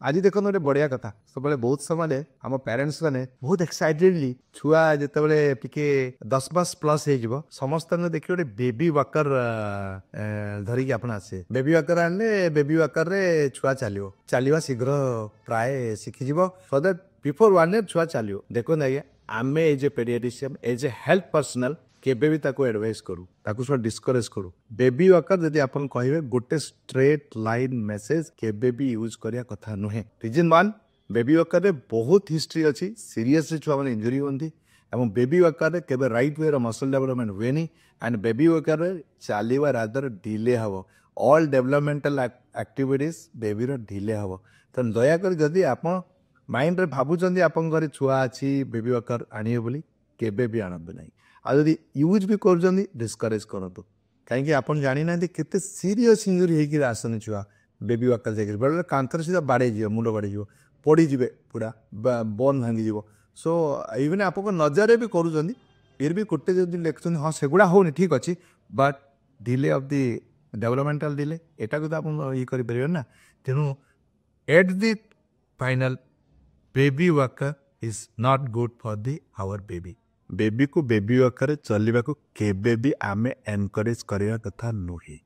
आज देखो गोटे बढ़िया कथा सब बहुत समय आम पेरेन्ट्स मैंने बहुत एक्साइटेडली छुआ जिते टिके 10 मास प्लस हो समस्त देखिए गोटे बेबी वाकर धरिकी आप आसे बेबी वाकर आने बेबी वाकर रे छुआ चलो चलवा शीघ्र प्राय शिखिज सो दैट बिफोर 1 ईयर छुआ चलो देखो आज्ञा am as a paediatrician as a health personnel केबे भी ताको एडवाइस करू ताको सब डिस्करेज करू बेबी वाकर जदि आपन कहिबे गोटे स्ट्रेट लाइन मेसेज केबे भी यूज करिया कथा नुहे रीजन 1 बेबी वाकर रे बहुत हिस्ट्री अच्छी सीरियसली छुआ माने इंजरी होंदी एवं बेबी वाकर रे केबे राइट वे रो मसल डेवलपमेंट हुएनी एंड बेबी वाकर रे चलीवा रादर डिले हबो ऑल डेवलपमेंटल एक्टिविटीज बेबी रो डिले हबो त दया कर जदि आपन माइंड रे भाबुचंदी आपन घरे छुआ अछि बेबी वाकर आनिए बोली केबे भी आनबे नहीं आदि यूज भी कर डिस्करेज करूँ कहीं आप जानी ना केते सीरियस इंजुरी होकर आसनी छुआ बेबी वाकर जाकर बेले कांथर सीधा बाड़े मुंड बाड़े पड़ीजे पूरा बोन भांगी सो इवन आप नजर भी करूँ फिर भी गोटे जो लिखुं हाँ सेगुड़ा होनी ठीक अच्छे but delay of the developmental delay एटा को तो आप ये करें ना तेणु at the final baby walker is not good for the our baby baby को बेबी वाकर चलने को केबे भी आमे एनकरेज करने कथा नुहे।